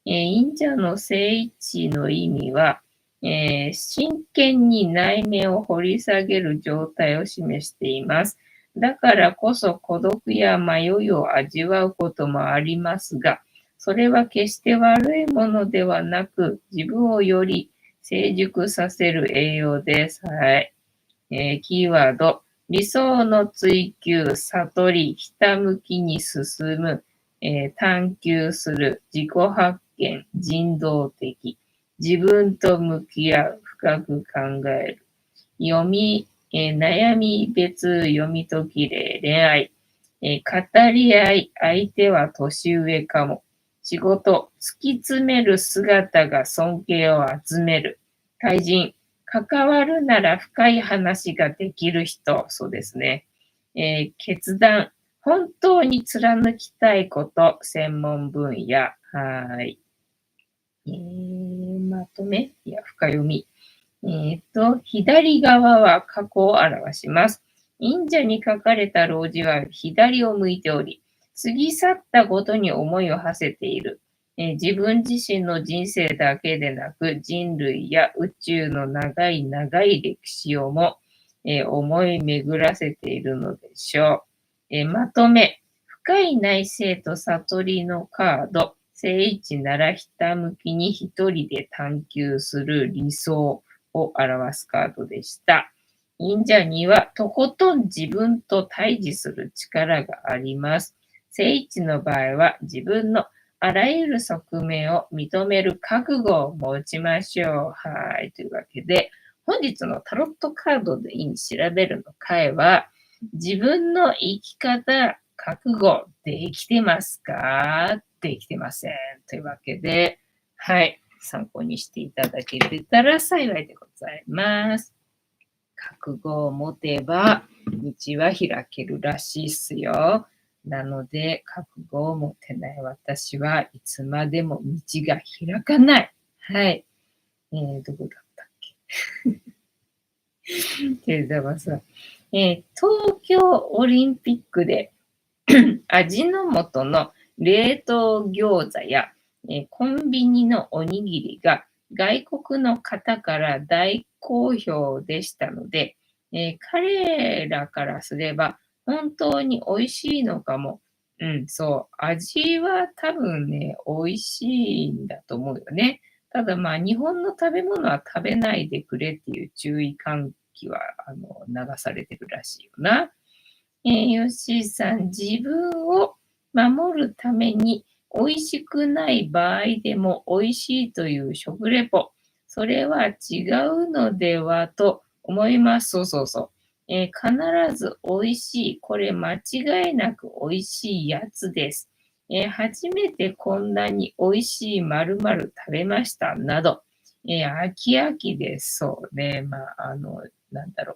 S2: 忍者の正位置の意味は、真剣に内面を掘り下げる状態を示しています。だからこそ孤独や迷いを味わうこともありますが、それは決して悪いものではなく、自分をより成熟させる栄養です。はい。キーワード、理想の追求、悟り、ひたむきに進む、探求する、自己発見、人道的、自分と向き合う、深く考える、悩み別読み解き例、恋愛、語り合い、相手は年上かも、仕事、突き詰める姿が尊敬を集める、対人、関わるなら深い話ができる人、そうですね。決断、本当に貫きたいこと、専門分野。はい。まとめ深読み。左側は過去を表します。忍者に書かれた老人は左を向いており、過ぎ去ったことに思いを馳せている。自分自身の人生だけでなく、人類や宇宙の長い長い歴史をも、思い巡らせているのでしょう。まとめ。深い内省と悟りのカード。正位置ならひたむきに一人で探求する理想を表すカードでした。忍者にはとことん自分と対峙する力があります。正位置の場合は自分のあらゆる側面を認める覚悟を持ちましょう。はい。というわけで、本日のタロットカードでいい調べるの回は、自分の生き方、覚悟できてますか？できてません。というわけで、はい。参考にしていただけてたら幸いでございます。覚悟を持てば道は開けるらしいっすよ。なので、覚悟を持てない私はいつまでも道が開かない。はい。どこだったっけ？ではさ、東京オリンピックで味の素の冷凍餃子や、コンビニのおにぎりが外国の方から大好評でしたので、彼らからすれば本当に美味しいのかも。うん、そう。味は多分ね、美味しいんだと思うよね。ただまあ、日本の食べ物は食べないでくれっていう注意喚起は、流されてるらしいよな。ヨッシーさん、自分を守るために美味しくない場合でも美味しいという食レポ、それは違うのではと思います。そうそうそう。必ず美味しい。これ間違いなく美味しいやつです。初めてこんなに美味しい〇〇食べました。など、飽き飽きです。そうね。まあ、なんだろ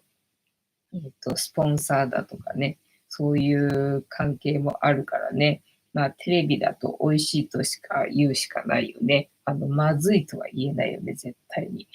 S2: う。スポンサーだとかね、そういう関係もあるからね。まあ、テレビだと美味しいとしか言うしかないよね。まずいとは言えないよね、絶対に。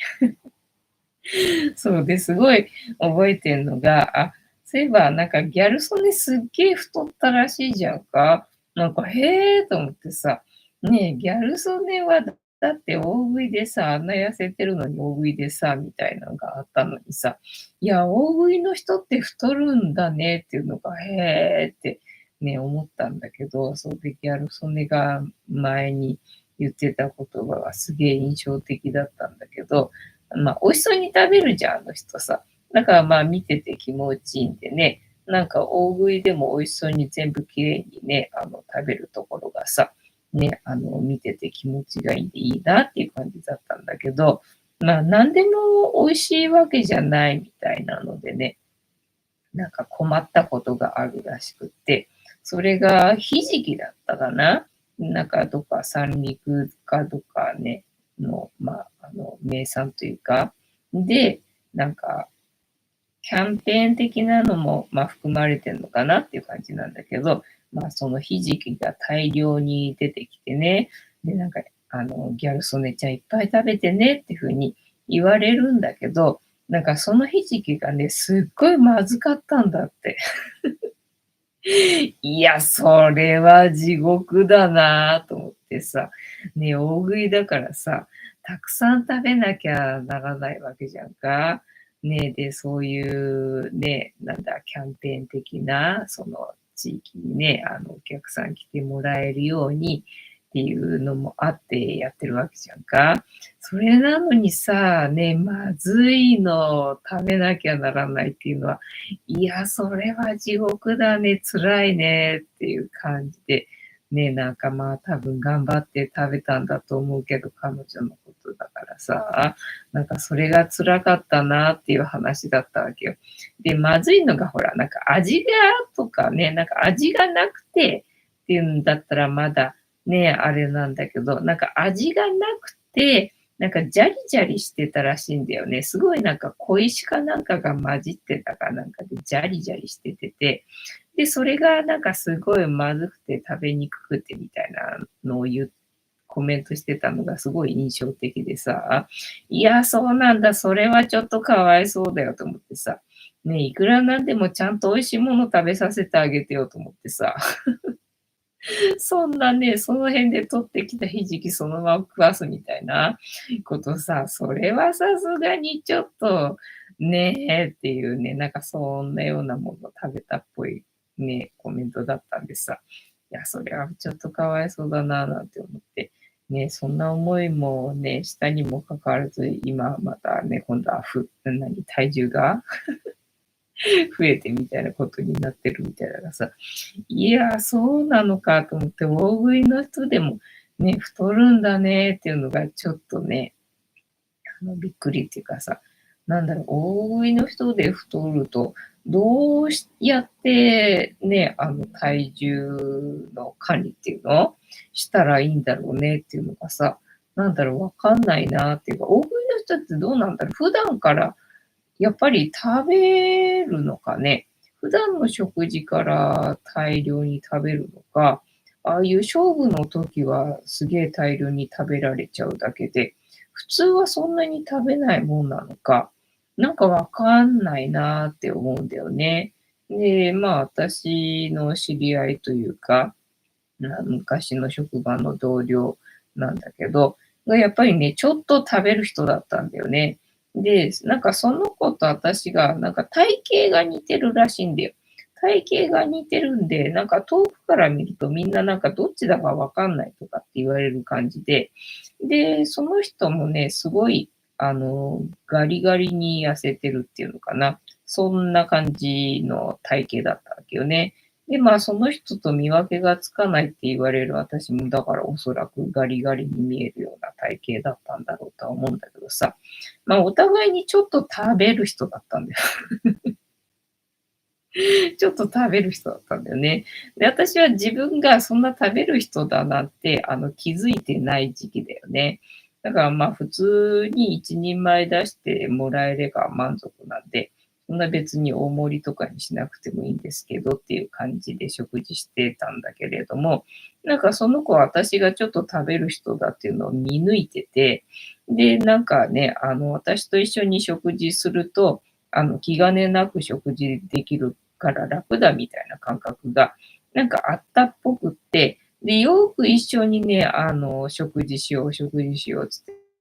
S2: そうですごい覚えてんのが、そういえばなんかギャル曽根すっげえ太ったらしいじゃんか。なんか、へえと思ってさ、ねえ、ギャル曽根はだって大食いでさ、あんな痩せてるのに大食いでさ、みたいなのがあったのにさ、いや、大食いの人って太るんだねっていうのが、へえってね、思ったんだけど、そうでギャル曽根が前に言ってた言葉がすげえ印象的だったんだけど、まあ、美味しそうに食べるじゃん、あの人さ。だからまあ見てて気持ちいいんでね、なんか大食いでも美味しそうに全部きれいにね、食べるところがさ、ね、見てて気持ちがいいんでいいなっていう感じだったんだけど、まあ何でも美味しいわけじゃないみたいなのでね、なんか困ったことがあるらしくって、それがひじきだったかな。なんかどっか三陸かどっかね、まあ、名産というか、で、なんか、キャンペーン的なのも、まあ、含まれてるのかなっていう感じなんだけど、まあ、そのひじきが大量に出てきてね、で、なんか、ギャル曽根ちゃんいっぱい食べてねっていうふうに言われるんだけど、なんかそのひじきがね、すっごいまずかったんだって。いや、それは地獄だなと思ってさ、ね、大食いだからさ、たくさん食べなきゃならないわけじゃんか。ね、で、そういうね、なんだ、キャンペーン的な、その地域にね、お客さん来てもらえるようにっていうのもあってやってるわけじゃんか。それなのにさ、ね、まずいのを食べなきゃならないっていうのは、いや、それは地獄だね、辛いねっていう感じで、ね、なんかまあ多分頑張って食べたんだと思うけど、彼女のことだからさ、なんかそれが辛かったなっていう話だったわけよ。で、まずいのがほら、なんか味がとかね、なんか味がなくてっていうんだったらまだね、あれなんだけど、なんか味がなくて、なんかジャリジャリしてたらしいんだよね。すごいなんか小石かなんかが混じってたかなんかでジャリジャリしてて、で、それがなんかすごいまずくて食べにくくてみたいなのを言っコメントしてたのがすごい印象的でさ、いや、そうなんだ、それはちょっとかわいそうだよと思ってさ、ね、いくらなんでもちゃんと美味しいもの食べさせてあげてよと思ってさ、そんなね、その辺で取ってきたひじきそのまま食わすみたいなことさ、それはさすがにちょっと、ねえっていうね、なんかそんなようなもの食べたっぽいね、コメントだったんでさ、いや、それはちょっとかわいそうだななんて思って、ね、そんな思いもね、したにもかかわらず、今またね、今度は体重が増えてみたいなことになってるみたいだからさ、いや、そうなのかと思って、大食いの人でもね、太るんだねっていうのがちょっとね、びっくりっていうかさ、なんだろう、大食いの人で太ると、どうやってね、体重の管理っていうのしたらいいんだろうねっていうのがさ、なんだろう、わかんないなっていうか、大食いの人ってどうなんだろう、普段からやっぱり食べるのかね。普段の食事から大量に食べるのか、ああいう勝負の時はすげえ大量に食べられちゃうだけで、普通はそんなに食べないもんなのか、なんかわかんないなって思うんだよね。で、まあ私の知り合いというか、昔の職場の同僚なんだけど、やっぱりね、ちょっと食べる人だったんだよね。で、なんかその子と私が、なんか体型が似てるらしいんだよ。体型が似てるんで、なんか遠くから見るとみんななんかどっちだかわかんないとかって言われる感じで、で、その人もね、すごい、ガリガリに痩せてるっていうのかな。そんな感じの体型だったわけよね。で、まあ、その人と見分けがつかないって言われる私も、だからおそらくガリガリに見えるような体型だったんだろうとは思うんだけどさ。まあ、お互いにちょっと食べる人だったんだよ。ちょっと食べる人だったんだよね。で、私は自分がそんな食べる人だなんて、気づいてない時期だよね。だからまあ普通に一人前出してもらえれば満足なんで、そんな別に大盛りとかにしなくてもいいんですけどっていう感じで食事してたんだけれども、なんかその子は私がちょっと食べる人だっていうのを見抜いてて、で、なんかね、私と一緒に食事すると、気兼ねなく食事できるから楽だみたいな感覚が、なんかあったっぽくって、で、よく一緒にね、食事しようつっ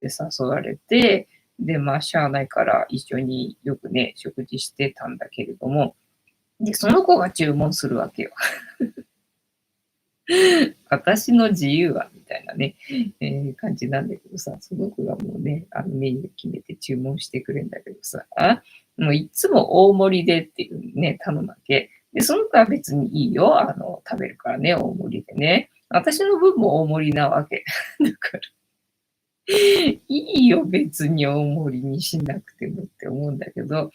S2: て誘われて、で、まあ、しゃあないから一緒によくね、食事してたんだけれども、で、その子が注文するわけよ。私の自由はみたいなね、感じなんだけどさ、その子がもうね、メニュー決めて注文してくれんだけどさ、もういつも大盛りでっていうね、頼むわけ。で、その子は別にいいよ、食べるからね、大盛りでね。私の分も大盛りなわけ。だからいいよ、別に大盛りにしなくてもって思うんだけど、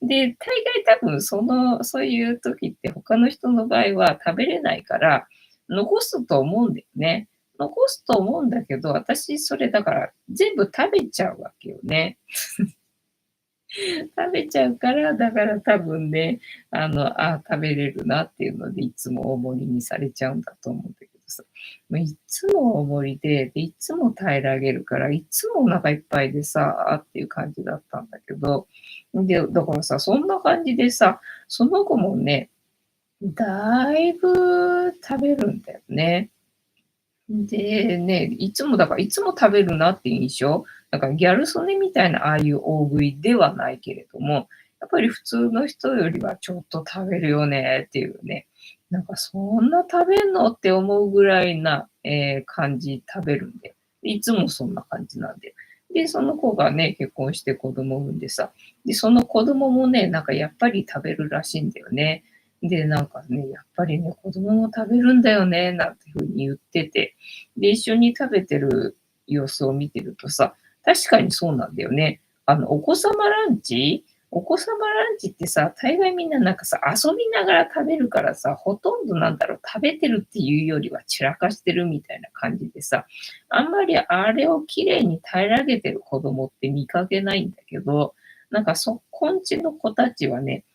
S2: で、大概多分そういう時って他の人の場合は食べれないから、残すと思うんだよね。残すと思うんだけど、私それだから全部食べちゃうわけよね。食べちゃうから、だから多分ね、食べれるなっていうので、いつも大盛りにされちゃうんだと思うんだけどさ。いつも大盛りで、いつも平らげるから、いつもお腹いっぱいでさ、っていう感じだったんだけど、で、だからさ、そんな感じでさ、その子もね、だいぶ食べるんだよね。で、ね、いつも食べるなっていう印象。だからギャル曽根みたいなああいう大食いではないけれども、やっぱり普通の人よりはちょっと食べるよねっていうね。なんかそんな食べんのって思うぐらいな、感じ食べるんで。いつもそんな感じなんで。で、その子がね、結婚して子供を産んでさ、で、その子供もね、なんかやっぱり食べるらしいんだよね。で、なんかね、やっぱりね、子供も食べるんだよね、なんていう風に言ってて、で、一緒に食べてる様子を見てるとさ、確かにそうなんだよね。お子様ランチってさ、大概みんななんかさ、遊びながら食べるからさ、ほとんどなんだろう、食べてるっていうよりは散らかしてるみたいな感じでさ、あんまりあれを綺麗に平らげてる子供って見かけないんだけど、なんかこんちの子たちはね、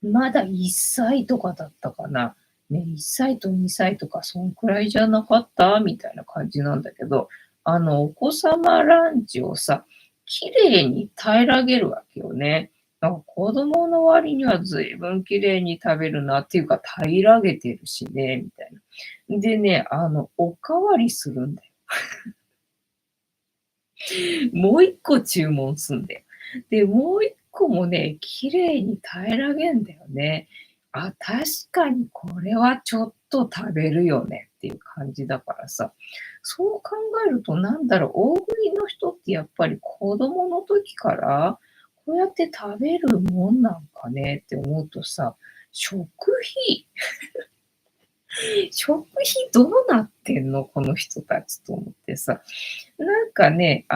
S2: まだ1歳とかだったかな。ね、1歳と2歳とかそんくらいじゃなかったみたいな感じなんだけど、お子様ランチをさ、綺麗に平らげるわけよね。なんか子供の割には随分綺麗に食べるなっていうか、平らげてるしね、みたいな。でね、おかわりするんだよ。もう1個注文すんだよ。で、もう1個もね、綺麗に平らげんだよね。あ、確かにこれはちょっと食べるよねっていう感じだからさ、そう考えるとなんだろう、大食いの人ってやっぱり子供の時から、こうやって食べるもんなんかねって思うとさ、食費食費どうなってんの、この人たちと思ってさ。なんかね、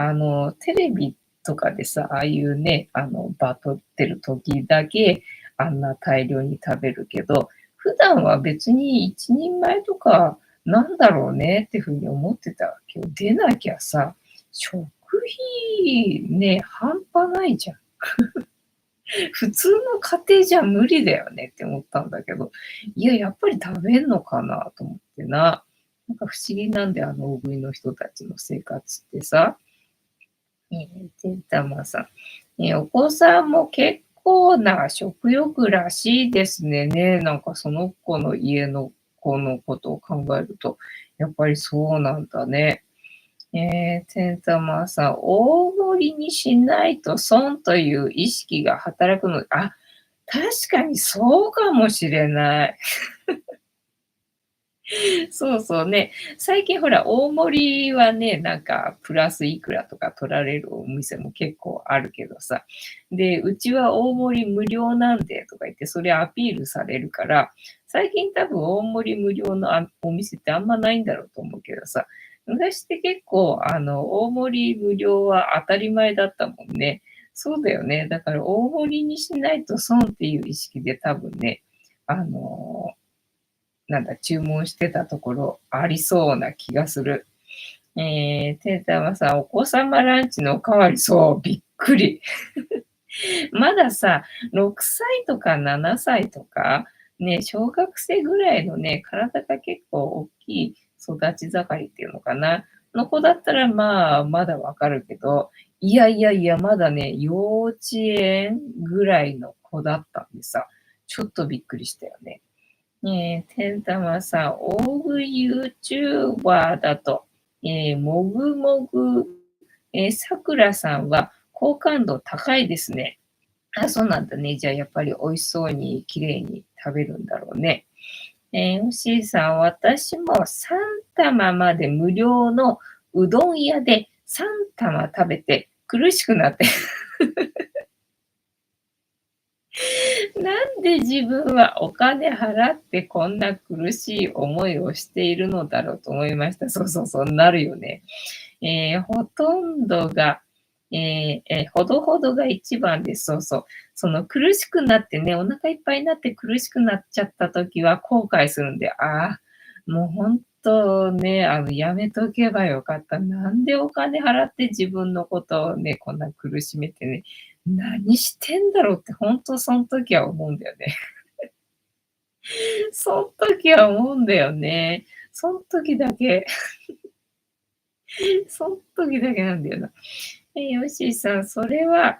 S2: テレビとかでさ、ああいうね、バトってる時だけ、あんな大量に食べるけど、普段は別に一人前とかなんだろうねって風に思ってたわけよ。でなきゃさ、食費ね、半端ないじゃん。普通の家庭じゃ無理だよねって思ったんだけど、いや、やっぱり食べんのかなと思ってな。なんか不思議なんで、大食いの人たちの生活ってさ。てんたまさん。お子さんも結構な食欲らしいですね。なんかその子の家の子のことを考えると、やっぱりそうなんだね。てんたまさん、大盛りにしないと損という意識が働くの。あ、確かにそうかもしれない。そうそうね。最近ほら、大盛りはね、なんかプラスいくらとか取られるお店も結構あるけどさ。で、うちは大盛り無料なんでとか言って、それアピールされるから、最近多分大盛り無料のお店ってあんまないんだろうと思うけどさ。昔って結構、大盛り無料は当たり前だったもんね。そうだよね。だから大盛りにしないと損っていう意識で多分ね、あのなんだ、注文してたところありそうな気がする。てんたまさん、お子様ランチのおかわり、そう、びっくり。まださ、6歳とか7歳とか、ね、小学生ぐらいのね、体が結構大きい育ち盛りっていうのかな、の子だったら、まあ、まだわかるけど、いやいやいや、まだね、幼稚園ぐらいの子だったんでさ、ちょっとびっくりしたよね。てんたまさん、大食い YouTuber だと、もぐもぐ、さくらさんは好感度高いですね。あ、そうなんだね。じゃあやっぱり美味しそうに綺麗に食べるんだろうね。おしーさん、私も3玉まで無料のうどん屋で3玉食べて苦しくなってなんで自分はお金払ってこんな苦しい思いをしているのだろうと思いました。そうそうそう、なるよね。ほとんどが、ほどほどが一番です。そうそう。その苦しくなってね、お腹いっぱいになって苦しくなっちゃった時は後悔するんで、ああ、もう本当ね、やめとけばよかった。なんでお金払って自分のことをね、こんな苦しめてね、何してんだろうって本当その時は思うんだよね。そん時は思うんだよね。そん時だけ、そん時だけなんだよな。ヨッシーさん、それは、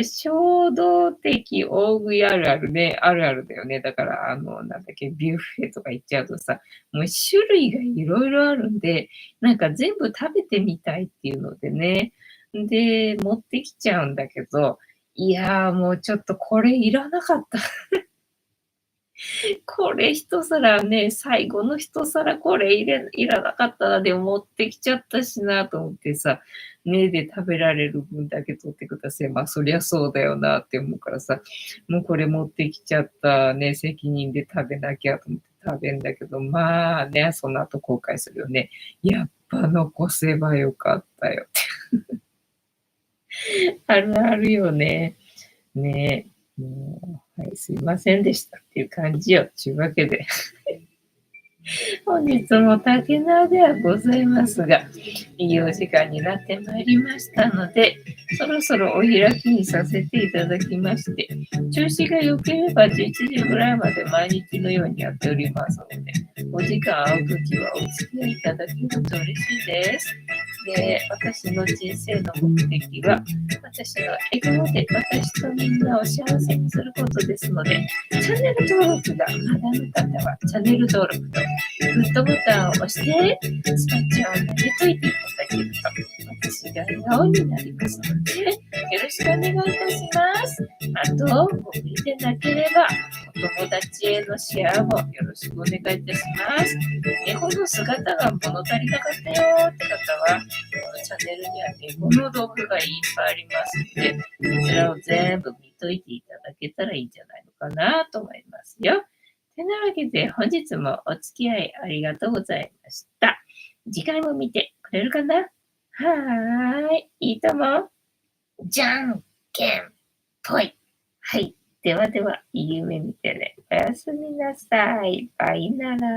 S2: 衝動的大食いあるあるね、あるあるだよね。だから、なんだっけ、ビュッフェとか行っちゃうとさ、もう種類がいろいろあるんで、なんか全部食べてみたいっていうのでね。で、持ってきちゃうんだけど、いやーもうちょっとこれいらなかった。これ一皿ね、最後の一皿これいらなかったな、でも持ってきちゃったしなと思ってさ、ね、で食べられる分だけ取ってください。まあそりゃそうだよなって思うからさ、もうこれ持ってきちゃったね、責任で食べなきゃと思って食べんだけど、まあね、その後後悔するよね。やっぱ残せばよかったよって。あるあるよね。ねもう、はい、すいませんでしたっていう感じよ。というわけで。本日も竹縄ではございますが、いいお時間になってまいりましたので、そろそろお開きにさせていただきまして、調子が良ければ11時ぐらいまで毎日のようにやっておりますので、お時間合うときはお付き合いいただけると嬉しいです。で、私の人生の目的は、私の笑顔で私とみんなを幸せにすることですので、チャンネル登録がまだの方は、チャンネル登録とグッドボタンを押して、スパッチを投げといていただけると、私が笑顔になりますので、よろしくお願いいたします。あと、見てなければ、お友達へのシェアもよろしくお願いいたします。猫の姿が物足りなかったよって方は、このチャンネルには猫の動画がいっぱいありますので、こちらを全部見といていただけたらいいんじゃないのかなと思いますよ。てなわけで、本日もお付き合いありがとうございました。次回も見てくれるかな？はーい。いいとも。じゃんけんぽい。はい。ではでは、いい夢見てね。おやすみなさい。バイなら。